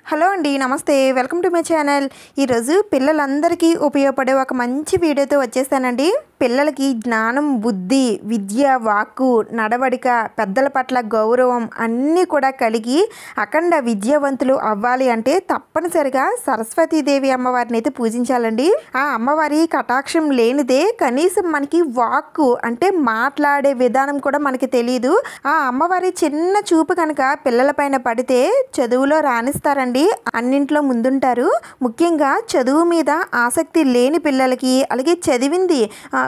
Hello అండి, నమస్తే. Welcome to my channel. ఈరోజు పిల్లలందరికీ ఉపయోగపడే ఒక మంచి వీడియోతో వచ్చేసానండి. పిల్లలకి జ్ఞానం, బుద్ధి, విద్య, వాక్కు, నడవడిక, పెద్దల పట్ల గౌరవం అన్నీ కూడా కలిగి అఖండ విద్యావంతులు అవ్వాలి అంటే తప్పనిసరిగా సరస్వతీదేవి అమ్మవారిని అయితే పూజించాలండి. ఆ అమ్మవారి కటాక్షం లేనిదే కనీసం మనకి వాక్కు అంటే మాట్లాడే విధానం కూడా మనకి తెలియదు. ఆ అమ్మవారి చిన్న చూపు కనుక పిల్లలపైన పడితే చదువులో రాణిస్తారండి, అన్నింట్లో ముందుంటారు. ముఖ్యంగా చదువు మీద ఆసక్తి లేని పిల్లలకి, అలాగే చదివింది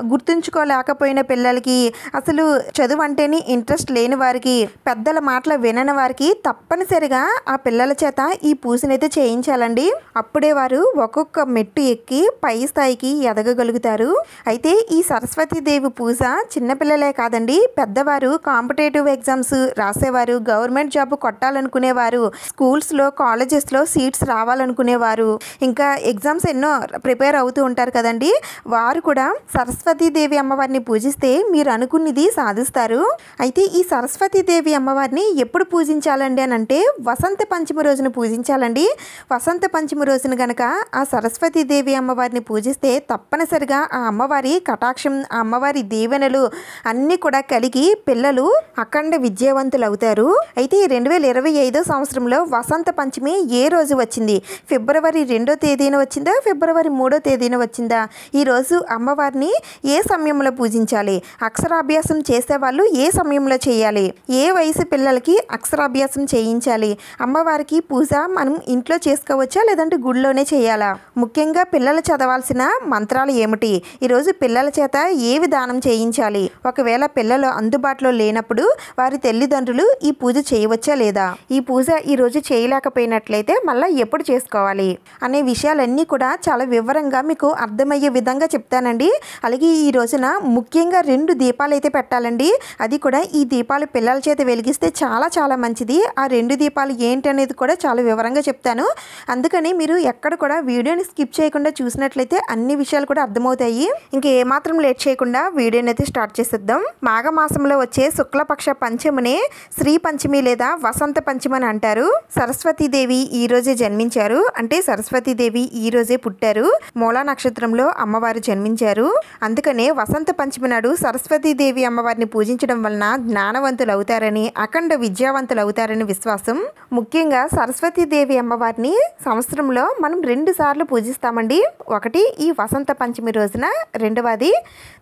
గుర్తుంచుకోలేకపోయిన పిల్లలకి, అసలు చదువు అంటేనే ఇంట్రెస్ట్ లేని వారికి, పెద్దల మాటలు వినని వారికి తప్పనిసరిగా ఆ పిల్లల చేత ఈ పూజనైతే చేయించాలండి. అప్పుడే వారు ఒక్కొక్క మెట్టు ఎక్కి పై స్థాయికి ఎదగగలుగుతారు. అయితే ఈ సరస్వతీదేవి పూజ చిన్నపిల్లలే కాదండి, పెద్దవారు కాంపిటేటివ్ ఎగ్జామ్స్ రాసేవారు, గవర్నమెంట్ జాబ్ కొట్టాలనుకునేవారు, స్కూల్స్లో కాలేజెస్లో సీట్స్ రావాలనుకునేవారు, ఇంకా ఎగ్జామ్స్ ఎన్నో ప్రిపేర్ అవుతూ ఉంటారు కదండి, వారు కూడా సరస్వతీదేవి అమ్మవారిని పూజిస్తే మీరు అనుకున్నది సాధిస్తారు. అయితే ఈ సరస్వతీదేవి అమ్మవారిని ఎప్పుడు పూజించాలండి అని అంటే వసంత పంచమి రోజున పూజించాలండి. వసంత పంచమి రోజున గనక ఆ సరస్వతీదేవి అమ్మవారిని పూజిస్తే తప్పనిసరిగా ఆ అమ్మవారి కటాక్షం, ఆ అమ్మవారి దీవెనలు అన్నీ కూడా కలిగి పిల్లలు అఖండ విద్యావంతులు అవుతారు. అయితే 2025 సంవత్సరంలో వసంత పంచమి ఏ రోజు వచ్చింది? ఫిబ్రవరి 2వ తేదీన వచ్చిందా, ఫిబ్రవరి 3వ తేదీన వచ్చిందా? ఈరోజు అమ్మవారిని ఏ సమయంలో పూజించాలి? అక్షరాభ్యాసం చేసేవాళ్ళు ఏ సమయంలో చేయాలి? ఏ వయసు పిల్లలకి అక్షరాభ్యాసం చేయించాలి? అమ్మవారికి పూజ మనం ఇంట్లో చేసుకోవచ్చా, లేదంటే గుడిలోనే చేయాలా? ముఖ్యంగా పిల్లలు చదవాల్సిన మంత్రాలు ఏమిటి? ఈరోజు పిల్లల చేత ఏవి దానం చేయించాలి? ఒకవేళ పిల్లలు అందుబాటులో లేనప్పుడు వారి తల్లిదండ్రులు ఈ పూజ చేయవచ్చా లేదా? ఈ పూజ ఈరోజు చేయలేకపోయినట్లయితే మళ్ళీ ఎప్పుడు చేసుకోవాలి అనే విషయాలన్నీ కూడా చాలా వివరంగా మీకు అర్థమయ్యే విధంగా చెప్తానండి. అలాగే ఈ రోజున ముఖ్యంగా 2 దీపాలు అయితే పెట్టాలండి. అది కూడా ఈ దీపాలు పిల్లల చేత వెలిగిస్తే చాలా చాలా మంచిది. ఆ 2 దీపాలు ఏంటి అనేది కూడా చాలా వివరంగా చెప్తాను. అందుకని మీరు ఎక్కడ కూడా వీడియోని స్కిప్ చేయకుండా చూసినట్లయితే అన్ని విషయాలు కూడా అర్థమవుతాయి. ఇంకా ఏమాత్రం లేట్ చేయకుండా వీడియోని అయితే స్టార్ట్ చేసేద్దాం. మాఘమాసంలో వచ్చే శుక్లపక్ష పంచమిని శ్రీ పంచమి లేదా వసంత పంచమి అని అంటారు. సరస్వతీదేవి ఈ రోజే జన్మించారు, అంటే సరస్వతీదేవి ఈ రోజే పుట్టారు. మూలా నక్షత్రంలో అమ్మవారు జన్మించారు. అందుకనే వసంత పంచమి నాడు సరస్వతీదేవి అమ్మవారిని పూజించడం వలన జ్ఞానవంతులు అవుతారని, అఖండ విద్యావంతులు అవుతారని విశ్వాసం. ముఖ్యంగా సరస్వతీదేవి అమ్మవారిని సంవత్సరంలో మనం 2 సార్లు పూజిస్తామండి. ఒకటి ఈ వసంత పంచమి రోజున, రెండవది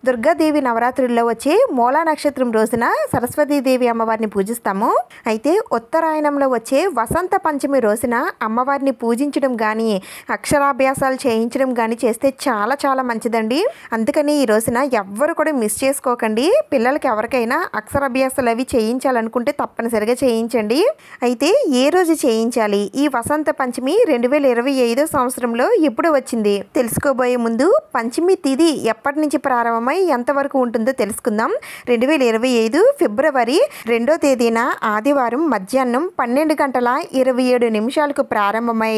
దుర్గాదేవి నవరాత్రుల్లో వచ్చే మూలా నక్షత్రం రోజున సరస్వతీదేవి అమ్మవారిని పూజిస్తాము. అయితే ఉత్తరాయణంలో వచ్చే వసంత పంచమి రోజున అమ్మవారిని పూజించడం కానీ, అక్షరాభ్యాసాలు చేయించడం కానీ చేస్తే చాలా చాలా మంచిదండి. అందుకని ఈ రోజున ఎవ్వరు కూడా మిస్ చేసుకోకండి. పిల్లలకి ఎవరికైనా అక్షరాభ్యాసాలు అవి చేయించాలనుకుంటే తప్పనిసరిగా చేయించండి. అయితే ఏ రోజు చేయించాలి? ఈ వసంత పంచమి 2025 సంవత్సరంలో ఎప్పుడు వచ్చింది తెలుసుకోబోయే ముందు పంచమి తిథి ఎప్పటి నుంచి ప్రారంభమై ఎంతవరకు ఉంటుందో తెలుసుకుందాం. 2025 ఫిబ్రవరి 2వ తేదీన ఆదివారం మధ్యాహ్నం 12:27 ప్రారంభమై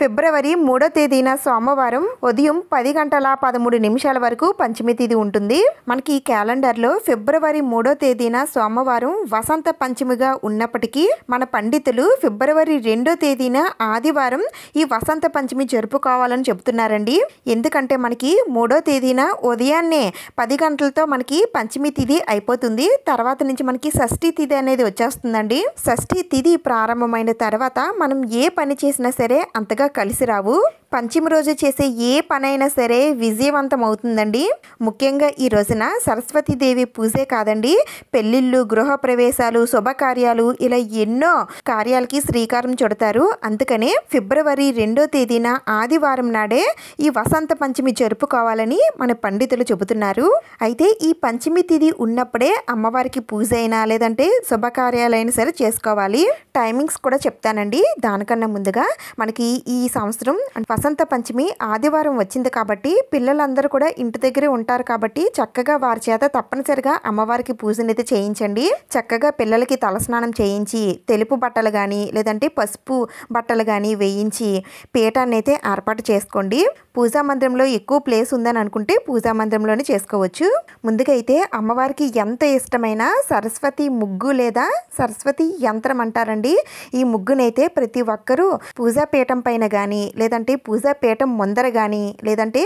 ఫిబ్రవరి 3వ తేదీన సోమవారం ఉదయం 10:13 వరకు పంచమి తిథి ఉంటుంది. మనకి ఈ క్యాలెండర్లో ఫిబ్రవరి 3వ తేదీన సోమవారం వసంత పంచమిగా ఉన్నప్పటికీ మన పండితులు ఫిబ్రవరి 2వ తేదీన ఆదివారం ఈ వసంత పంచమి జరుపుకోవాలని చెబుతున్నారండి. ఎందుకంటే మనకి 3వ తేదీన ఉదయాన్నే 10 గంటలతో మనకి పంచమి తిథి అయిపోతుంది. తర్వాత నుంచి మనకి షష్ఠి తిథి అనేది వచ్చేస్తుందండి. షష్ఠి తిథి ప్రారంభమైన తర్వాత మనం ఏ పని చేసినా సరే అంతగా కలిసి రావు. పంచమి రోజు చేసే ఏ పనైనా సరే విజయవంతం అవుతుందండి. ముఖ్యంగా ఈ రోజున సరస్వతీదేవి పూజే కాదండి, పెళ్లిళ్ళు, గృహ ప్రవేశాలు, శుభకార్యాలు ఇలా ఎన్నో కార్యాలకి శ్రీకారం చుడతారు. అందుకనే ఫిబ్రవరి 2వ తేదీన ఆదివారం నాడే ఈ వసంత పంచమి జరుపుకోవాలని మన పండితులు చెబుతున్నారు. అయితే ఈ పంచమి తిథి ఉన్నప్పుడే అమ్మవారికి పూజ అయినా లేదంటే శుభకార్యాలైనా సరే చేసుకోవాలి. టైమింగ్స్ కూడా చెప్తానండి. దానికన్నా ముందుగా మనకి ఈ సంవత్సరం వసంత పంచమి ఆదివారం వచ్చింది కాబట్టి పిల్లలందరూ కూడా ఇంటి దగ్గరే ఉంటారు కాబట్టి చక్కగా వారి చేత తప్పనిసరిగా అమ్మవారికి పూజనైతే చేయించండి. చక్కగా పిల్లలకి తలస్నానం చేయించి తెలుపు బట్టలు కానీ లేదంటే పసుపు బట్టలు కానీ వేయించి పీఠాన్ని అయితే ఏర్పాటు చేసుకోండి. పూజా మందిరంలో ఎక్కువ ప్లేస్ ఉందని అనుకుంటే పూజా మందిరంలోనే చేసుకోవచ్చు. ముందుగా అయితే అమ్మవారికి ఎంత ఇష్టమైన సరస్వతి ముగ్గు లేదా సరస్వతి యంత్రం అంటారండి. ఈ ముగ్గునైతే ప్రతి ఒక్కరూ పూజా పీఠం పైన కానీ లేదంటే పూజా పీఠం ముందర కానీ లేదంటే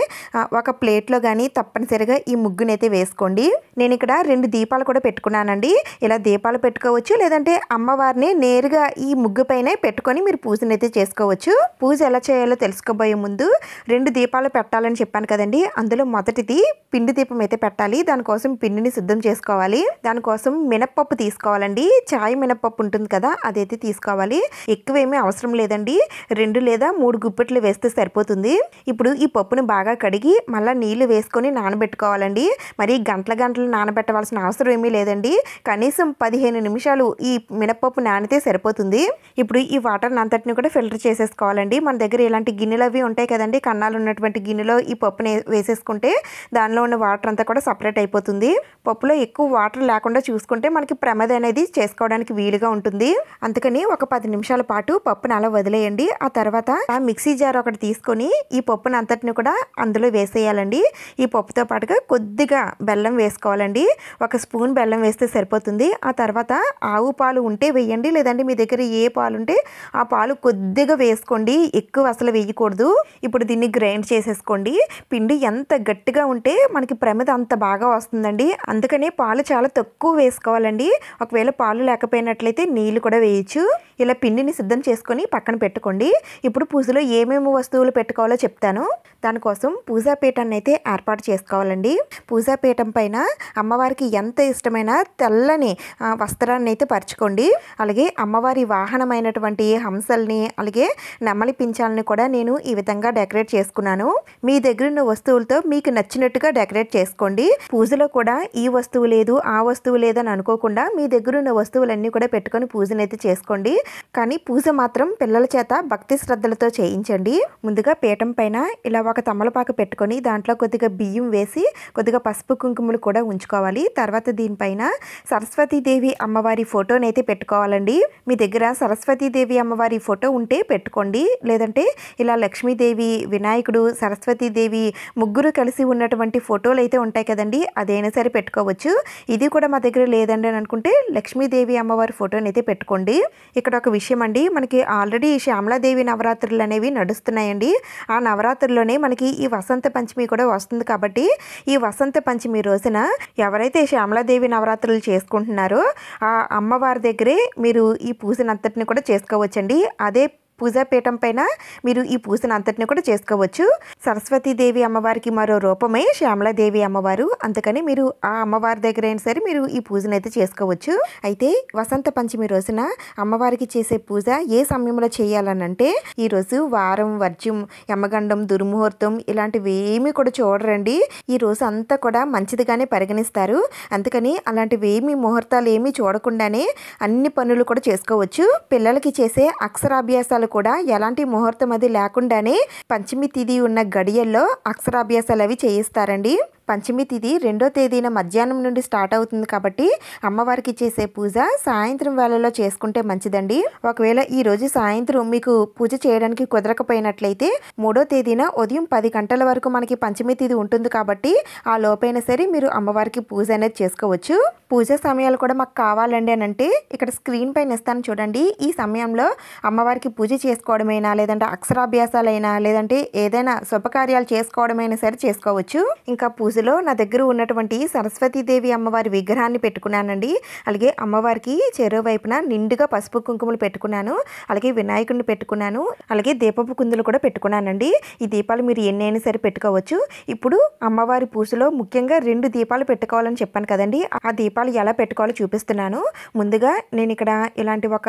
ఒక ప్లేట్లో కానీ తప్పనిసరిగా ఈ ముగ్గునైతే వేసుకోండి. నేను ఇక్కడ 2 దీపాలు కూడా పెట్టుకున్నానండి. ఇలా దీపాలు పెట్టుకోవచ్చు, లేదంటే అమ్మవారిని నేరుగా ఈ ముగ్గు పైనే పెట్టుకొని మీరు పూజనైతే చేసుకోవచ్చు. పూజ ఎలా చేయాలో తెలుసుకోబోయే ముందు 2 దీపాలు పెట్టాలని చెప్పాను కదండి. అందులో మొదటిది పిండి దీపం అయితే పెట్టాలి. దానికోసం పిండిని సిద్ధం చేసుకోవాలి. దానికోసం మినప్పప్పు తీసుకోవాలండి. చాయ్ మినప్పప్పు ఉంటుంది కదా, అదైతే తీసుకోవాలి. ఎక్కువేమీ అవసరం లేదండి. 2 లేదా 3 గుప్పెట్లు వేస్తే సరిపోతుంది. ఇప్పుడు ఈ పప్పును బాగా కడిగి మళ్ళీ నీళ్లు వేసుకొని నానబెట్టుకోవాలండి. మరి గంటలు నానబెట్టవలసిన అవసరం ఏమీ లేదండి. కనీసం 15 నిమిషాలు ఈ మినప్పప్పు నానితే సరిపోతుంది. ఇప్పుడు ఈ వాటర్ అంతటిని కూడా ఫిల్టర్ చేసేసుకోవాలండి. మన దగ్గర ఇలాంటి గిన్నెలు అవి ఉంటాయి కదండి, కన్నాలు ఉన్నటువంటి గిన్నెలో ఈ పప్పుని వేసేసుకుంటే దానిలో ఉన్న వాటర్ అంతా కూడా సపరేట్ అయిపోతుంది. పప్పులో ఎక్కువ వాటర్ లేకుండా చూసుకుంటే మనకి ప్రమద అనేది చేసుకోవడానికి వీలుగా ఉంటుంది. అందుకని ఒక 10 నిమిషాల పాటు పప్పును అలా వదిలేయండి. ఆ తర్వాత మిక్సీ జార్ ఒకటి తీసుకొని ఈ పప్పును అంతటిని కూడా అందులో వేసేయాలండి. ఈ పప్పుతో పాటుగా కొద్దిగా బెల్లం వేసుకోవాలండి. 1 స్పూన్ బెల్లం వేస్తే సరిపోతుంది. ఆ తర్వాత ఆవు పాలు ఉంటే వేయండి, లేదంటే మీ దగ్గర ఏ పాలు ఉంటే ఆ పాలు కొద్దిగా వేసుకోండి. ఎక్కువ అసలు వేయకూడదు. ఇప్పుడు దీన్ని గ్రైండ్ చేసేసుకోండి. పిండి ఎంత గట్టిగా ఉంటే మనకి ప్రమిద అంత బాగా వస్తుందండి. అందుకని పాలు చాలా తక్కువ వేసుకోవాలండి. ఒకవేళ పాలు లేకపోయినట్లయితే నీళ్లు కూడా వేయచ్చు. ఇలా పిండిని సిద్ధం చేసుకొని పక్కన పెట్టుకోండి. ఇప్పుడు పూజలో ఏమేమి వస్తువులు పెట్టుకోవాలో చెప్తాను. దానికోసం పూజా పీఠాన్ని అయితే ఏర్పాటు చేసుకోవాలండి. పూజా పీఠం పైన అమ్మవారికి ఎంత ఇష్టమైన తెల్లని వస్త్రాన్ని అయితే పరచుకోండి. అలాగే అమ్మవారి వాహనమైనటువంటి హంసల్ని అలాగే నెమలి పించాలని కూడా నేను ఈ విధంగా డెకరేట్ చేసుకున్నాను. మీ దగ్గర ఉన్న వస్తువులతో మీకు నచ్చినట్టుగా డెకరేట్ చేసుకోండి. పూజలో కూడా ఈ వస్తువు లేదు ఆ వస్తువు లేదని అనుకోకుండా మీ దగ్గర ఉన్న వస్తువులన్నీ కూడా పెట్టుకొని పూజనైతే చేసుకోండి. కానీ పూజ మాత్రం పిల్లల చేత భక్తి శ్రద్ధలతో చేయించండి. ముందుగా పీఠం పైన ఇలా ఒక తమలపాకు పెట్టుకొని దాంట్లో కొద్దిగా బియ్యం వేసి కొద్దిగా పసుపు కుంకుమలు కూడా ఉంచుకోవాలి. తర్వాత దీనిపైన సరస్వతీదేవి అమ్మవారి ఫోటోని అయితే పెట్టుకోవాలండి. మీ దగ్గర సరస్వతీదేవి అమ్మవారి ఫోటో ఉంటే పెట్టుకోండి, లేదంటే ఇలా లక్ష్మీదేవి, వినాయకుడు, సరస్వతీదేవి ముగ్గురు కలిసి ఉన్నటువంటి ఫోటోలు అయితే ఉంటాయి కదండి, అదైనా సరే పెట్టుకోవచ్చు. ఇది కూడా మా దగ్గర లేదండి అని అనుకుంటే లక్ష్మీదేవి అమ్మవారి ఫోటోని అయితే పెట్టుకోండి. ఇక్కడ ఒక విషయం అండి, మనకి ఆల్రెడీ శ్యామలాదేవి నవరాత్రులు అనేవి నడుస్తున్నాయండి. ఆ నవరాత్రుల్లోనే మనకి ఈ వసంత పంచమి కూడా వస్తుంది కాబట్టి ఈ వసంత పంచమి రోజున ఎవరైతే శ్యామలాదేవి నవరాత్రులు చేసుకుంటున్నారో ఆ అమ్మవారి దగ్గరే మీరు ఈ పూజనంతటిని కూడా చేసుకోవచ్చండి. అదే పూజా పీఠం పైన మీరు ఈ పూజను అంతటిని కూడా చేసుకోవచ్చు. సరస్వతీదేవి అమ్మవారికి మరో రూపమే శ్యామలాదేవి అమ్మవారు. అందుకని మీరు ఆ అమ్మవారి దగ్గర అయినా సరే మీరు ఈ పూజను అయితే చేసుకోవచ్చు. అయితే వసంత పంచమి రోజున అమ్మవారికి చేసే పూజ ఏ సమయంలో చేయాలనంటే ఈరోజు వారం, వర్జ్యం, యమగండం, దుర్ముహూర్తం ఇలాంటివి ఏమీ కూడా చూడరండి. ఈ రోజు అంతా కూడా మంచిదిగానే పరిగణిస్తారు. అందుకని అలాంటివి ఏమీ ముహూర్తాలు ఏమీ చూడకుండానే అన్ని పనులు కూడా చేసుకోవచ్చు. పిల్లలకి చేసే అక్షరాభ్యాసాలు కూడా ఎలాంటి ముహూర్తం అది లేకుండానే పంచమి తిథి ఉన్న గడియల్లో అక్షరాభ్యాసాలు అవి చేయిస్తారండి. పంచమి తిథి 2వ తేదీన మధ్యాహ్నం నుండి స్టార్ట్ అవుతుంది కాబట్టి అమ్మవారికి చేసే పూజ సాయంత్రం వేళలో చేసుకుంటే మంచిదండి. ఒకవేళ ఈ రోజు సాయంత్రం మీకు పూజ చేయడానికి కుదరకపోయినట్లయితే 3వ తేదీన ఉదయం 10 గంటల వరకు మనకి పంచమి తిథి ఉంటుంది కాబట్టి ఆ లోపైన సరే మీరు అమ్మవారికి పూజ అనేది చేసుకోవచ్చు. పూజ సమయాలు కూడా మాకు కావాలండి అని అంటే ఇక్కడ స్క్రీన్ పైన ఇస్తాను చూడండి. ఈ సమయంలో అమ్మవారికి పూజ చేసుకోవడమైనా లేదంటే అక్షరాభ్యాసాలైనా లేదంటే ఏదైనా శుభకార్యాలు చేసుకోవడమైనా సరే చేసుకోవచ్చు. ఇంకా పూజలో నా దగ్గర ఉన్నటువంటి సరస్వతీదేవి అమ్మవారి విగ్రహాన్ని పెట్టుకున్నానండి. అలాగే అమ్మవారికి చెరోవైపున నిండుగా పసుపు కుంకుమలు పెట్టుకున్నాను. అలాగే వినాయకుడిని పెట్టుకున్నాను. అలాగే దీపపు కుందులు కూడా పెట్టుకున్నానండి. ఈ దీపాలు మీరు ఎన్నైనా సరే పెట్టుకోవచ్చు. ఇప్పుడు అమ్మవారి పూజలో ముఖ్యంగా 2 దీపాలు పెట్టుకోవాలని చెప్పాను కదండి. ఆ దీపాలు ఎలా పెట్టుకోవాలో చూపిస్తున్నాను. ముందుగా నేను ఇక్కడ ఇలాంటి ఒక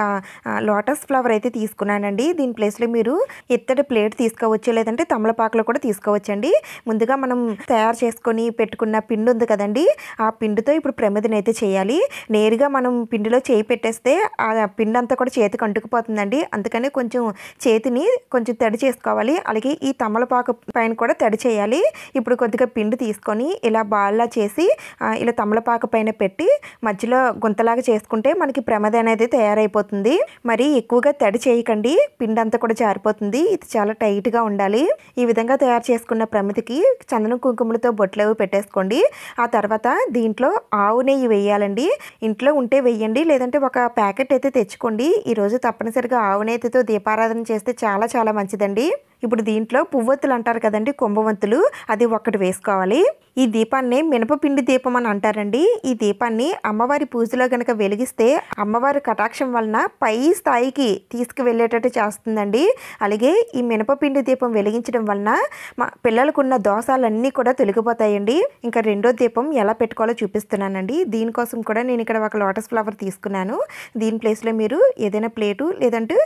లోటస్ ఫ్లవర్ అయితే తీసుకున్నానండి. దీని ప్లేస్లో మీరు ఇత్తడి ప్లేట్ తీసుకోవచ్చు, లేదంటే తమలపాకులు కూడా తీసుకోవచ్చండి. ముందుగా మనం తయారు చేసుకొని తీసుకొని పెట్టుకున్న పిండి ఉంది కదండి, ఆ పిండితో ఇప్పుడు ప్రమిదని అయితే చేయాలి. నేరుగా మనం పిండిలో చేయి పెట్టేస్తే ఆ పిండి అంతా కూడా చేతికి అంటుకుపోతుందండి. అందుకని కొంచెం చేతిని కొంచెం తడి చేసుకోవాలి. అలాగే ఈ తమలపాకు పైన కూడా తడి చేయాలి. ఇప్పుడు కొద్దిగా పిండి తీసుకొని ఇలా బాల్లా చేసి ఇలా తమలపాకు పైన పెట్టి మధ్యలో గుంతలాగా చేసుకుంటే మనకి ప్రమిద అనేది తయారైపోతుంది. మరి ఎక్కువగా తడి చేయకండి, పిండి అంతా కూడా జారిపోతుంది. ఇది చాలా టైట్గా ఉండాలి. ఈ విధంగా తయారు చేసుకున్న ప్రమిదికి చందనం కుంకుమలతో బొట్లు పెట్టేసుకోండి. ఆ తర్వాత దీంట్లో ఆవు నెయ్యి వేయాలండి. ఇంట్లో ఉంటే వేయండి, లేదంటే ఒక ప్యాకెట్ అయితే తెచ్చుకోండి. ఈరోజు తప్పనిసరిగా ఆవు నెయ్యితో దీపారాధన చేస్తే చాలా చాలా మంచిదండి. ఇప్పుడు దీంట్లో పువ్వొత్తులు అంటారు కదండి, కుంభవంతులు, అది ఒక్కటి వేసుకోవాలి. ఈ దీపాన్ని మినపపిండి దీపం అని అంటారండి. ఈ దీపాన్ని అమ్మవారి పూజలో కనుక వెలిగిస్తే అమ్మవారి కటాక్షం వలన పై స్థాయికి తీసుకువెళ్ళేటట్టు చేస్తుందండి. అలాగే ఈ మినపపిండి దీపం వెలిగించడం వలన మా పిల్లలకున్న దోషాలన్నీ కూడా తొలగిపోతాయండి. ఇంకా రెండో దీపం ఎలా పెట్టుకోవాలో చూపిస్తున్నానండి. దీనికోసం కూడా నేను ఇక్కడ ఒక లోటస్ ఫ్లవర్ తీసుకున్నాను. దీని ప్లేస్లో మీరు ఏదైనా ప్లేటు లేదంటే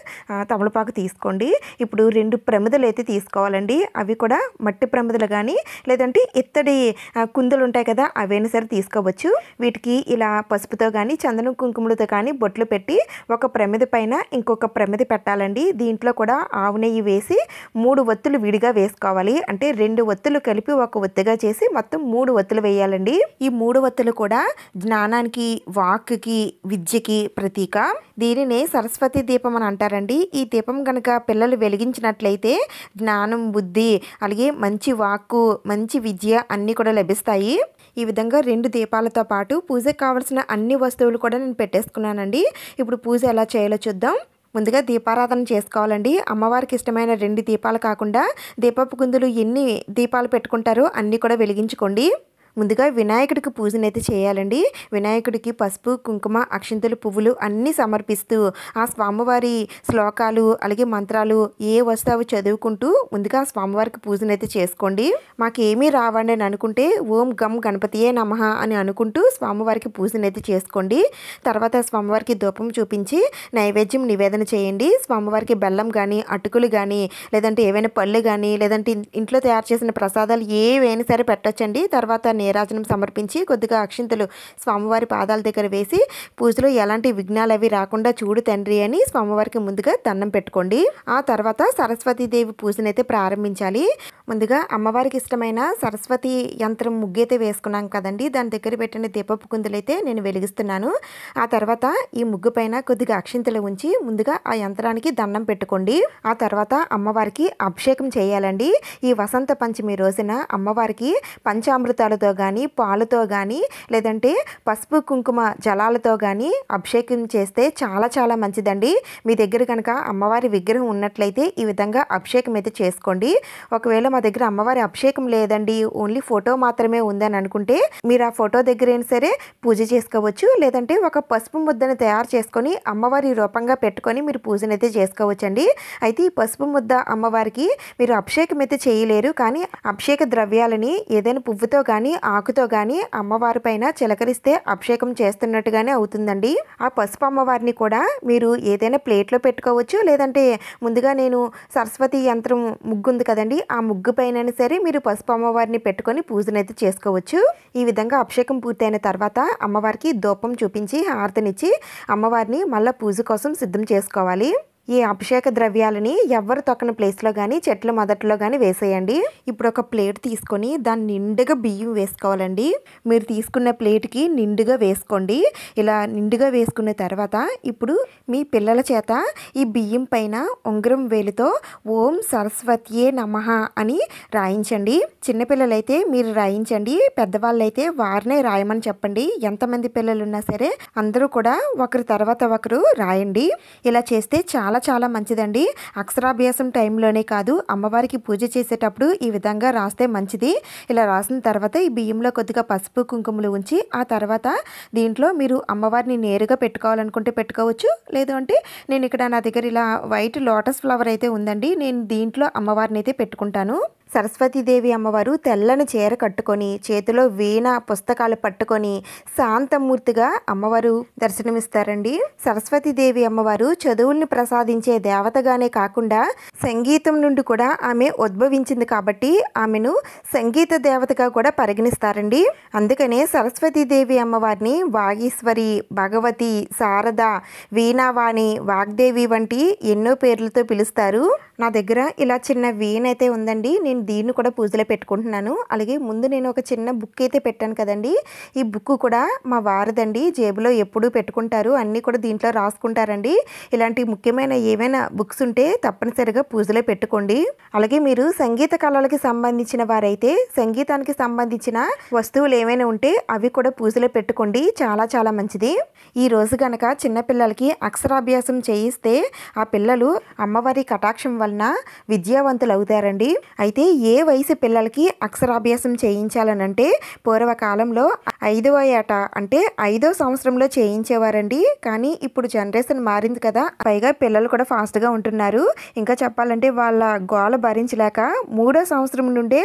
తమలపాకు తీసుకోండి. ఇప్పుడు 2 ప్రమిదలు అయితే తీసుకోవాలండి. అవి కూడా మట్టి ప్రమిదలు కానీ లేదంటే ఇత్తడి కుందులు ఉంటాయి కదా, అవైనా సరే తీసుకోవచ్చు. వీటికి ఇలా పసుపుతో కానీ చందనం కుంకుమలతో కానీ బొట్లు పెట్టి ఒక ప్రమిద పైన ఇంకొక ప్రమిద పెట్టాలండి. దీంట్లో కూడా ఆవు నెయ్యి వేసి 3 ఒత్తులు విడిగా వేసుకోవాలి. అంటే 2 ఒత్తులు కలిపి ఒక ఒత్తుగా చేసి మొత్తం 3 ఒత్తులు వేయాలండి. ఈ 3 ఒత్తులు కూడా జ్ఞానానికి, వాక్కి, విద్యకి ప్రతీక. దీనినే సరస్వతి దీపం అని అంటారండి. ఈ దీపం కనుక పిల్లలు వెలిగించినట్లయితే జ్ఞానం, బుద్ధి, అలాగే మంచి వాక్కు, మంచి విద్య అన్నీ కూడా లభిస్తాయి. ఈ విధంగా 2 దీపాలతో పాటు పూజకు కావాల్సిన అన్ని వస్తువులు కూడా నేను పెట్టేసుకున్నానండి. ఇప్పుడు పూజ ఎలా చేయాలో చూద్దాం. ముందుగా దీపారాధన చేసుకోవాలండి. అమ్మవారికి ఇష్టమైన 2 దీపాలు కాకుండా దీపపు కుందులు ఎన్ని దీపాలు పెట్టుకుంటారో అన్నీ కూడా వెలిగించుకోండి. ముందుగా వినాయకుడికి పూజనైతే చేయాలండి. వినాయకుడికి పసుపు, కుంకుమ, అక్షింతలు, పువ్వులు అన్నీ సమర్పిస్తూ ఆ స్వామివారి శ్లోకాలు అలాగే మంత్రాలు ఏ వస్తావో చదువుకుంటూ ముందుగా స్వామివారికి పూజనైతే చేసుకోండి. మాకేమీ రావండి అని అనుకుంటే ఓం గం గణపతియే నమః అని అనుకుంటూ స్వామివారికి పూజనైతే చేసుకోండి. తర్వాత స్వామివారికి ధూపం చూపించి నైవేద్యం నివేదన చేయండి. స్వామివారికి బెల్లం కానీ, అటుకులు కానీ, లేదంటే ఏవైనా పళ్ళు కానీ, లేదంటే ఇంట్లో తయారు చేసిన ప్రసాదాలు ఏవైనా సరే పెట్టొచ్చండి. తర్వాత నీరాజనం సమర్పించి కొద్దిగా అక్షింతలు స్వామివారి పాదాల దగ్గర వేసి పూజలో ఎలాంటి విఘ్నాలు అవి రాకుండా చూడు తండ్రి అని స్వామివారికి ముందుగా దండం పెట్టుకోండి. ఆ తర్వాత సరస్వతీదేవి పూజనైతే ప్రారంభించాలి. ముందుగా అమ్మవారికి ఇష్టమైన సరస్వతి యంత్రం ముగ్గైతే వేసుకున్నాం కదండి, దాని దగ్గర పెట్టిన దీపపు కుందులైతే నేను వెలిగిస్తున్నాను. ఆ తర్వాత ఈ ముగ్గు పైన కొద్దిగా అక్షింతలు ఉంచి ముందుగా ఆ యంత్రానికి దండం పెట్టుకోండి. ఆ తర్వాత అమ్మవారికి అభిషేకం చేయాలండి. ఈ వసంత పంచమి రోజున అమ్మవారికి పంచామృతాలతో కానీ, పాలతో కానీ, లేదంటే పసుపు కుంకుమ జలాలతో కానీ అభిషేకం చేస్తే చాలా చాలా మంచిదండి. మీ దగ్గర కనుక అమ్మవారి విగ్రహం ఉన్నట్లయితే ఈ విధంగా అభిషేకం అయితే చేసుకోండి. ఒకవేళ మా దగ్గర అమ్మవారి అభిషేకం లేదండి, ఓన్లీ ఫోటో మాత్రమే ఉందని అనుకుంటే మీరు ఆ ఫోటో దగ్గర అయినా సరే పూజ చేసుకోవచ్చు. లేదంటే ఒక పసుపు ముద్దను తయారు చేసుకొని అమ్మవారి రూపంగా పెట్టుకొని మీరు పూజనైతే చేసుకోవచ్చండి. అయితే ఈ పసుపు ముద్ద అమ్మవారికి మీరు అభిషేకం అయితే చేయలేరు, కానీ అభిషేక ద్రవ్యాలని ఏదైనా పువ్వుతో కానీ ఆకుతో కానీ అమ్మవారి పైన చిలకరిస్తే అభిషేకం చేస్తున్నట్టుగానే అవుతుందండి. ఆ పసుపు అమ్మవారిని కూడా మీరు ఏదైనా ప్లేట్లో పెట్టుకోవచ్చు. లేదంటే ముందుగా నేను సరస్వతి యంత్రం ముగ్గు ఉంది కదండి, ఆ ముగ్గు పైన సరే మీరు పసుపు అమ్మవారిని పెట్టుకొని పూజనైతే చేసుకోవచ్చు. ఈ విధంగా అభిషేకం పూర్తయిన తర్వాత అమ్మవారికి ధూపం చూపించి హారతినిచ్చి అమ్మవారిని మళ్ళీ పూజ కోసం సిద్ధం చేసుకోవాలి. ఈ అభిషేక ద్రవ్యాలని ఎవరు తొక్కని ప్లేస్లో కానీ చెట్ల మొదట్లో కానీ వేసేయండి. ఇప్పుడు ఒక ప్లేట్ తీసుకొని దాన్ని నిండుగా బియ్యం వేసుకోవాలండి. మీరు తీసుకున్న ప్లేట్కి నిండుగా వేసుకోండి. ఇలా నిండుగా వేసుకున్న తర్వాత ఇప్పుడు మీ పిల్లల చేత ఈ బియ్యం పైన ఉంగరం వేలితో ఓం సరస్వతియే నమః అని రాయించండి. చిన్నపిల్లలైతే మీరు రాయించండి, పెద్దవాళ్ళైతే వారినే రాయమని చెప్పండి. ఎంతమంది పిల్లలు ఉన్నా సరే అందరూ కూడా ఒకరి తర్వాత ఒకరు రాయండి. ఇలా చేస్తే చాలా చాలా మంచిదండి. అక్షరాభ్యాసం టైంలోనే కాదు, అమ్మవారికి పూజ చేసేటప్పుడు ఈ విధంగా రాస్తే మంచిది. ఇలా రాసిన తర్వాత ఈ బియ్యంలో కొద్దిగా పసుపు కుంకుమలు ఉంచి ఆ తర్వాత దీంట్లో మీరు అమ్మవారిని నేరుగా పెట్టుకోవాలనుకుంటే పెట్టుకోవచ్చు. లేదు అంటే నేను ఇక్కడ నా దగ్గర ఇలా వైట్ లోటస్ ఫ్లవర్ అయితే ఉందండి, నేను దీంట్లో అమ్మవారిని అయితే పెట్టుకుంటాను. సరస్వతీదేవి అమ్మవారు తెల్లని చీర కట్టుకొని చేతిలో వీణ పుస్తకాలు పట్టుకొని శాంతమూర్తిగా అమ్మవారు దర్శనమిస్తారండి. సరస్వతీదేవి అమ్మవారు చదువుల్ని ప్రసాదించే దేవతగానే కాకుండా సంగీతం నుండి కూడా ఆమె ఉద్భవించింది కాబట్టి ఆమెను సంగీత దేవతగా కూడా పరిగణిస్తారండి. అందుకనే సరస్వతీదేవి అమ్మవారిని వాగీశ్వరి, భగవతి, శారద, వీణావాణి, వాగ్దేవి వంటి ఎన్నో పేర్లతో పిలుస్తారు. నా దగ్గర ఇలా చిన్న వీణ అయితే ఉందండి. నేను దీన్ని కూడా పూజలో పెట్టుకుంటున్నాను. అలాగే ముందు నేను ఒక చిన్న బుక్ అయితే పెట్టాను కదండి. ఈ బుక్ కూడా మా వారిదండి. జేబులో ఎప్పుడూ పెట్టుకుంటారు, అన్నీ కూడా దీంట్లో రాసుకుంటారండి. ఇలాంటి ముఖ్యమైన ఏవైనా బుక్స్ ఉంటే తప్పనిసరిగా పూజలో పెట్టుకోండి. అలాగే మీరు సంగీత కళలకి సంబంధించిన వారైతే సంగీతానికి సంబంధించిన వస్తువులు ఏమైనా ఉంటే అవి కూడా పూజలో పెట్టుకోండి. చాలా చాలా మంచిది. ఈ రోజు కనుక చిన్నపిల్లలకి అక్షరాభ్యాసం చేయిస్తే ఆ పిల్లలు అమ్మవారి కటాక్షం వలన విద్యావంతులు అవుతారండి. అయితే ఏ వయసు పిల్లలకి అక్షరాభ్యాసం చేయించాలనంటే పూర్వకాలంలో 5వ ఏట అంటే 5వ సంవత్సరంలో చేయించేవారండి. కానీ ఇప్పుడు జనరేషన్ మారింది కదా, పైగా పిల్లలు కూడా ఫాస్ట్గా ఉంటున్నారు. ఇంకా చెప్పాలంటే వాళ్ళ గోల భరించలేక 3వ సంవత్సరం నుండే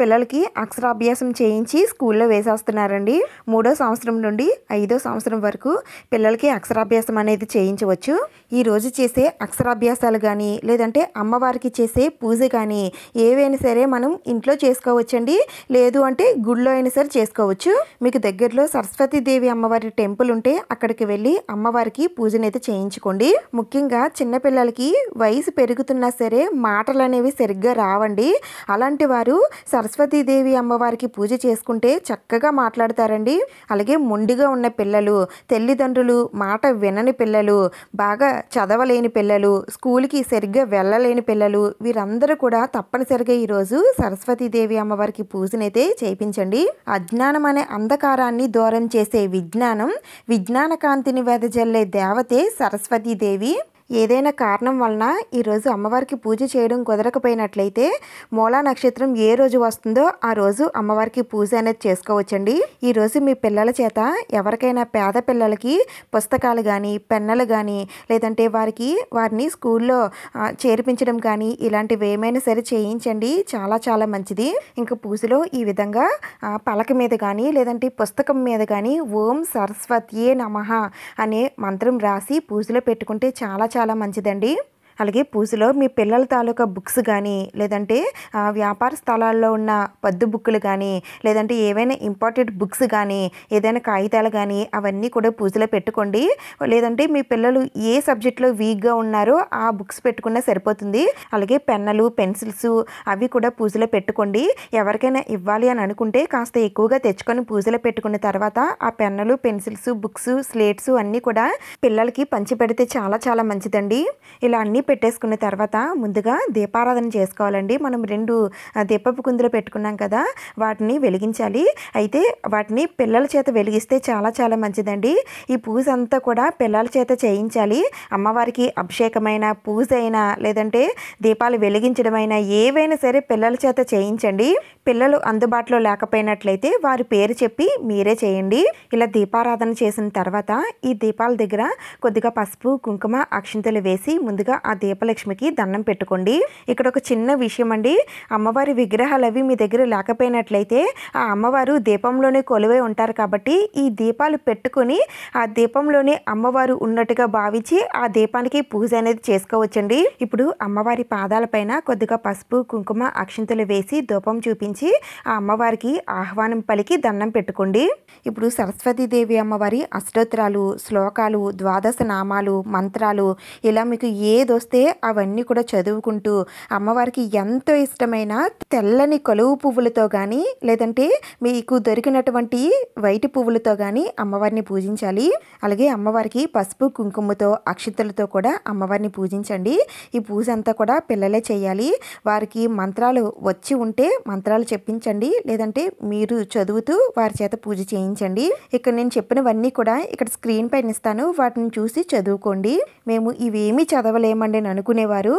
పిల్లలకి అక్షరాభ్యాసం చేయించి స్కూల్లో వేసేస్తున్నారండి. 3వ సంవత్సరం నుండి 5వ సంవత్సరం వరకు పిల్లలకి అక్షరాభ్యాసం అనేది చేయించవచ్చు. ఈ రోజు చేసే అక్షరాభ్యాసాలు కానీ లేదంటే అమ్మవారికి చేసే పూజ కానీ ఏవైనా సరే మనం ఇంట్లో చేసుకోవచ్చండి. లేదు అంటే గుడిలో అయినా సరే చేసుకోవచ్చు. మీకు దగ్గరలో సరస్వతీదేవి అమ్మవారి టెంపుల్ ఉంటే అక్కడికి వెళ్ళి అమ్మవారికి పూజనైతే చేయించుకోండి. ముఖ్యంగా చిన్నపిల్లలకి వయసు పెరుగుతున్నా సరే మాటలు అనేవి సరిగ్గా రావండి. అలాంటి వారు సరస్వతీదేవి అమ్మవారికి పూజ చేసుకుంటే చక్కగా మాట్లాడతారండి. అలాగే మొండిగా ఉన్న పిల్లలు, తల్లిదండ్రులు మాట వినని పిల్లలు, బాగా చదవలేని పిల్లలు, స్కూల్కి సరిగ్గా వెళ్ళలేని పిల్లలు, వీరందరూ కూడా తప్పనిసరిగా ఈరోజు సరస్వతీదేవి అమ్మవారికి పూజనైతే చేయించండి. అజ్ఞానం అనే అంధకారాన్ని దూరం చేసే విజ్ఞానం, విజ్ఞాన కాంతిని వెదజల్లే దేవతే సరస్వతీదేవి. ఏదైనా కారణం వలన ఈరోజు అమ్మవారికి పూజ చేయడం కుదరకపోయినట్లయితే మూలా నక్షత్రం ఏ రోజు వస్తుందో ఆ రోజు అమ్మవారికి పూజ అనేది చేసుకోవచ్చండి. ఈరోజు మీ పిల్లల చేత ఎవరికైనా పేద పిల్లలకి పుస్తకాలు కానీ పెన్నులు కానీ లేదంటే వారిని స్కూల్లో చేర్పించడం కానీ ఇలాంటివి ఏమైనా సరే చేయించండి. చాలా చాలా మంచిది. ఇంకా పూజలో ఈ విధంగా పలక మీద కానీ లేదంటే పుస్తకం మీద కానీ ఓం సరస్వతియే నమః అనే మంత్రం రాసి పూజలో పెట్టుకుంటే చాలా చాలా మంచిదండి. అలాగే పూజలో మీ పిల్లల తాలూకా బుక్స్ కానీ లేదంటే వ్యాపార స్థలాల్లో ఉన్న పద్దు బుక్కులు కానీ లేదంటే ఏవైనా ఇంపార్టెంట్ బుక్స్ కానీ ఏదైనా కాగితాలు కానీ అవన్నీ కూడా పూజలో పెట్టుకోండి. లేదంటే మీ పిల్లలు ఏ సబ్జెక్ట్లో వీక్గా ఉన్నారో ఆ బుక్స్ పెట్టుకున్నా సరిపోతుంది. అలాగే పెన్నులు, పెన్సిల్స్ అవి కూడా పూజలో పెట్టుకోండి. ఎవరికైనా ఇవ్వాలి అని అనుకుంటే కాస్త ఎక్కువగా తెచ్చుకొని పూజలో పెట్టుకున్న తర్వాత ఆ పెన్నులు, పెన్సిల్స్, బుక్స్, స్లేట్స్ అన్నీ కూడా పిల్లలకి పంచి పెడితే చాలా చాలా మంచిదండి. ఇలా అన్నీ పెట్టేసుకున్న తర్వాత ముందుగా దీపారాధన చేసుకోవాలండి. మనం 2 దీపపు కుందులు పెట్టుకున్నాం కదా, వాటిని వెలిగించాలి. అయితే వాటిని పిల్లల చేత వెలిగిస్తే చాలా చాలా మంచిదండి. ఈ పూజ అంతా కూడా పిల్లల చేత చేయించాలి. అమ్మవారికి అభిషేకమైన పూజ అయినా లేదంటే దీపాలు వెలిగించడమైనా ఏవైనా సరే పిల్లల చేత చేయించండి. పిల్లలు అందుబాటులో లేకపోయినట్లయితే వారి పేరు చెప్పి మీరే చేయండి. ఇలా దీపారాధన చేసిన తర్వాత ఈ దీపాల దగ్గర కొద్దిగా పసుపు, కుంకుమ, అక్షింతలు వేసి ముందుగా ఆ దీపలక్ష్మికి దండం పెట్టుకోండి. ఇక్కడ ఒక చిన్న విషయం అండి, అమ్మవారి విగ్రహాలు అవి మీ దగ్గర లేకపోయినట్లయితే ఆ అమ్మవారు దీపంలోనే కొలువై ఉంటారు కాబట్టి ఈ దీపాలు పెట్టుకొని ఆ దీపంలోనే అమ్మవారు ఉన్నట్టుగా భావించి ఆ దీపానికి పూజ అనేది చేసుకోవచ్చండి. ఇప్పుడు అమ్మవారి పాదాలపైన కొద్దిగా పసుపు, కుంకుమ, అక్షింతలు వేసి ధూపం చూపించి ఆ అమ్మవారికి ఆహ్వానం పలికి దండం పెట్టుకోండి. ఇప్పుడు సరస్వతీదేవి అమ్మవారి అష్టోత్తరాలు, శ్లోకాలు, ద్వాదశ నామాలు, మంత్రాలు ఇలా మీకు ఏదొస్తే అవన్నీ కూడా చదువుకుంటూ అమ్మవారికి ఎంతో ఇష్టమైన తెల్లని కలువు పువ్వులతో కానీ లేదంటే మీకు దొరికినటువంటి వైట్ పువ్వులతో కానీ అమ్మవారిని పూజించాలి. అలాగే అమ్మవారికి పసుపు, కుంకుమతో, అక్షింతలతో కూడా అమ్మవారిని పూజించండి. ఈ పూజ అంతా కూడా పిల్లలే చేయాలి. వారికి మంత్రాలు వచ్చి ఉంటే మంత్రాలు చెప్పించండి, లేదంటే మీరు చదువుతూ వారి చేత పూజ చేయించండి. ఇక్కడ నేను చెప్పినవన్నీ కూడా ఇక్కడ స్క్రీన్ పైన ఇస్తాను, వాటిని చూసి చదువుకోండి. మేము ఇవేమీ చదవలేమండి లేరండి అని అనుకునేవారు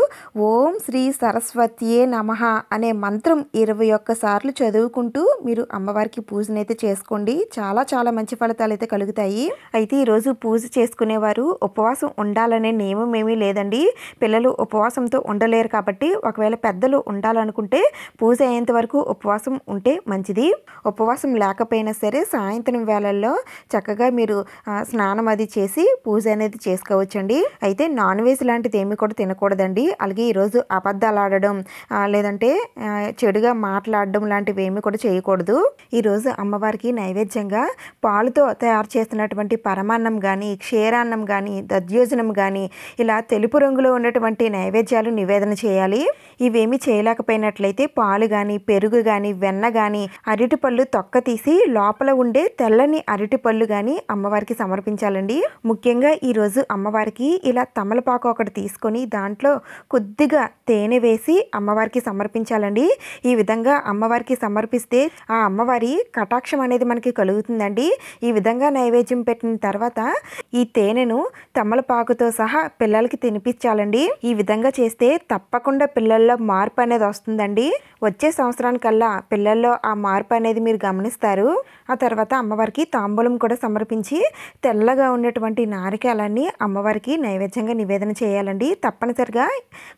ఓం శ్రీ సరస్వతియే నమః అనే మంత్రం 21 సార్లు చదువుకుంటూ మీరు అమ్మవారికి పూజనైతే చేసుకోండి. చాలా చాలా మంచి ఫలితాలు అయితే కలుగుతాయి. అయితే ఈరోజు పూజ చేసుకునేవారు ఉపవాసం ఉండాలనే నియమం ఏమీ లేదండి. పిల్లలు ఉపవాసంతో ఉండలేరు కాబట్టి ఒకవేళ పెద్దలు ఉండాలనుకుంటే పూజ అయ్యేంత వరకు ఉపవాసం ఉంటే మంచిది. ఉపవాసం లేకపోయినా సరే సాయంత్రం వేళల్లో చక్కగా మీరు స్నానం అది చేసి పూజ అనేది చేసుకోవచ్చండి. అయితే నాన్ వెజ్ లాంటిది ఏమి కూడా తినకూడదండి. అలాగే ఈరోజు అబద్ధాలు ఆడడం లేదంటే చెడుగా మాట్లాడడం లాంటివి ఏమి కూడా చేయకూడదు. ఈరోజు అమ్మవారికి నైవేద్యంగా పాలుతో తయారు చేసినటువంటి పరమాన్నం కానీ క్షీరాన్నం కానీ దధ్యోజనం కానీ ఇలా తెలుపు రంగులో ఉన్నటువంటి నైవేద్యాలు నివేదన చేయాలి. ఇవేమి చేయలేకపోయినట్లయితే పాలు కానీ పెరుగు కానీ వెన్న కానీ అరటిపళ్ళు తొక్క తీసి లోపల ఉండే తెల్లని అరటిపళ్ళు కానీ అమ్మవారికి సమర్పించాలండి. ముఖ్యంగా ఈరోజు అమ్మవారికి ఇలా తమలపాకు ఒకటి తీసుకొని దాంట్లో కొద్దిగా తేనె వేసి అమ్మవారికి సమర్పించాలండి. ఈ విధంగా అమ్మవారికి సమర్పిస్తే ఆ అమ్మవారి కటాక్షం అనేది మనకి కలుగుతుందండి. ఈ విధంగా నైవేద్యం పెట్టిన తర్వాత ఈ తేనెను తమలపాకుతో సహా పిల్లలకి తినిపించాలండి. ఈ విధంగా చేస్తే తప్పకుండా పిల్లల్లో మార్పు అనేది వస్తుందండి. వచ్చే సంవత్సరానికల్లా పిల్లల్లో ఆ మార్పు అనేది మీరు గమనిస్తారు. ఆ తర్వాత అమ్మవారికి తాంబూలం కూడా సమర్పించి తెల్లగా ఉన్నటువంటి నారికేలన్నీ అమ్మవారికి నైవేద్యంగా నివేదన చేయాలండి. తప్పనిసరిగా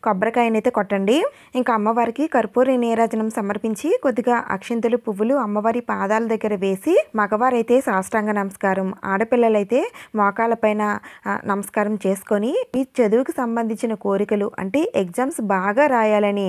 కొబ్బరికాయనైతే కొట్టండి. ఇంకా అమ్మవారికి కర్పూర నీరాజనం సమర్పించి కొద్దిగా అక్షింతలు పువ్వులు అమ్మవారి పాదాల దగ్గర వేసి మగవారైతే సాష్టాంగ నమస్కారం, ఆడపిల్లలైతే మోకాళ్ళ పైన నమస్కారం చేసుకొని మీ చదువుకు సంబంధించిన కోరికలు అంటే ఎగ్జామ్స్ బాగా రాయాలని,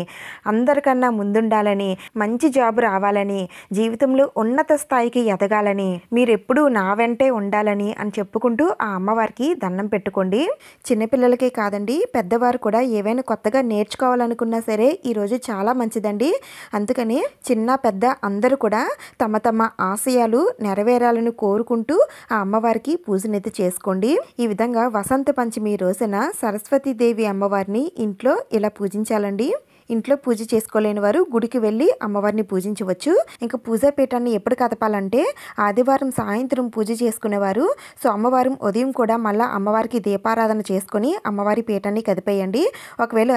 అందరికన్నా ముందుండాలని, మంచి జాబ్ రావాలని, జీవితంలో ఉన్నత స్థాయికి ఎదగాలని, మీరెప్పుడు నా వెంటే ఉండాలని అని చెప్పుకుంటూ ఆ అమ్మవారికి దండం పెట్టుకోండి. చిన్నపిల్లలకే కాదండి పెద్దవారు కూడా ఏవైనా కొత్తగా నేర్చుకోవాలనుకున్నా సరే ఈరోజు చాలా మంచిదండి. అందుకని చిన్న పెద్ద అందరూ కూడా తమ తమ ఆశయాలు నెరవేరాలని కోరుకుంటూ ఆ అమ్మవారికి పూజనైతే చేసుకోండి. ఈ విధంగా వసంత పంచమి రోజున సరస్వతీదేవి అమ్మవారిని ఇంట్లో ఇలా పూజించాలండి. ఇంట్లో పూజ చేసుకోలేని వారు గుడికి వెళ్ళి అమ్మవారిని పూజించవచ్చు. ఇంకా పూజా పీఠాన్ని ఎప్పుడు కదపాలంటే ఆదివారం సాయంత్రం పూజ చేసుకునేవారు సోమవారం ఉదయం కూడా మళ్ళీ అమ్మవారికి దీపారాధన చేసుకొని అమ్మవారి పీఠాన్ని కదిపేయండి. ఒకవేళ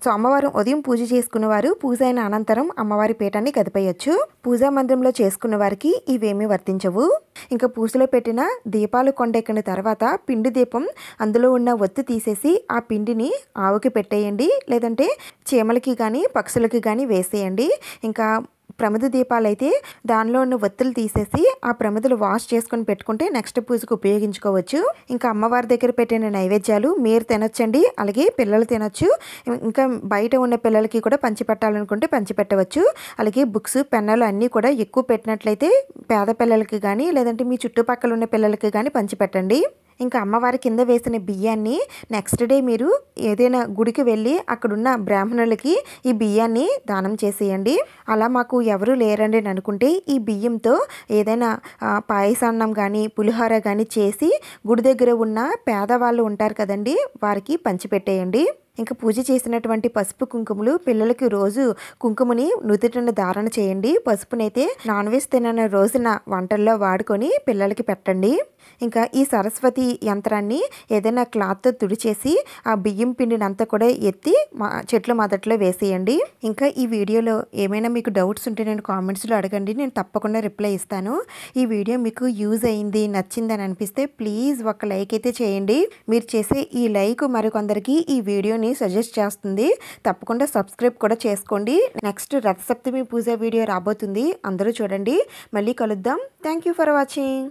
సోమవారం ఉదయం పూజ చేసుకునేవారు పూజ అయిన అనంతరం అమ్మవారి పీఠాన్ని కదిపేయచ్చు. పూజా మందిరంలో చేసుకున్న వారికి ఇవేమీ వర్తించవు. ఇంకా పూజలో పెట్టిన దీపాలు కొండెక్కిన తర్వాత పిండి దీపం అందులో ఉన్న ఒత్తి తీసేసి ఆ పిండిని ఆవుకి పెట్టేయండి. లేదంటే చీమలకి కానీ పక్షులకి కానీ వేసేయండి. ఇంకా ప్రమిద దీపాలు అయితే దానిలో ఉన్న ఒత్తులు తీసేసి ఆ ప్రమిదలు వాష్ చేసుకొని పెట్టుకుంటే నెక్స్ట్ పూజకు ఉపయోగించుకోవచ్చు. ఇంకా అమ్మవారి దగ్గర పెట్టిన నైవేద్యాలు మీరు తినొచ్చండి, అలాగే పిల్లలు తినొచ్చు. ఇంకా బయట ఉన్న పిల్లలకి కూడా పంచిపెట్టాలనుకుంటే పంచిపెట్టవచ్చు. అలాగే బుక్స్ పెన్నులు అన్నీ కూడా ఎక్కువ పెట్టినట్లయితే పేద పిల్లలకి కానీ లేదంటే మీ చుట్టుపక్కల ఉన్న పిల్లలకి కానీ పంచిపెట్టండి. ఇంకా అమ్మవారి కింద వేసిన బియ్యాన్ని నెక్స్ట్ డే మీరు ఏదైనా గుడికి వెళ్ళి అక్కడున్న బ్రాహ్మణులకి ఈ బియ్యాన్ని దానం చేసేయండి. అలా మాకు ఎవరు లేరండి అని అనుకుంటే ఈ బియ్యంతో ఏదైనా పాయసాన్నం కానీ పులిహోర కానీ చేసి గుడి దగ్గర ఉన్న పేదవాళ్ళు ఉంటారు కదండి వారికి పంచిపెట్టేయండి. ఇంకా పూజ చేసినటువంటి పసుపు కుంకుమలు పిల్లలకి రోజు కుంకుమని నుదుటిన ధారణ చేయండి. పసుపునైతే నాన్ వెజ్ తినని రోజున వంటల్లో వాడుకొని పిల్లలకి పెట్టండి. ఇంకా ఈ సరస్వతి యంత్రాన్ని ఏదైనా క్లాత్తో తుడిచేసి ఆ బియ్యం పిండిని అంతా కూడా ఎత్తి చెట్ల మొదట్లో వేసేయండి. ఇంకా ఈ వీడియోలో ఏమైనా మీకు డౌట్స్ ఉంటే నేను కామెంట్స్లో అడగండి, నేను తప్పకుండా రిప్లై ఇస్తాను. ఈ వీడియో మీకు యూజ్ అయింది నచ్చిందని అనిపిస్తే ప్లీజ్ ఒక లైక్ అయితే చేయండి. మీరు చేసే ఈ లైక్ మరికొందరికి ఈ వీడియోని సజెస్ట్ చేస్తుంది. తప్పకుండా సబ్స్క్రైబ్ కూడా చేసుకోండి. నెక్స్ట్ రథసప్తమి పూజ వీడియో రాబోతుంది, అందరూ చూడండి. మళ్ళీ కలుద్దాం. Thank you for watching.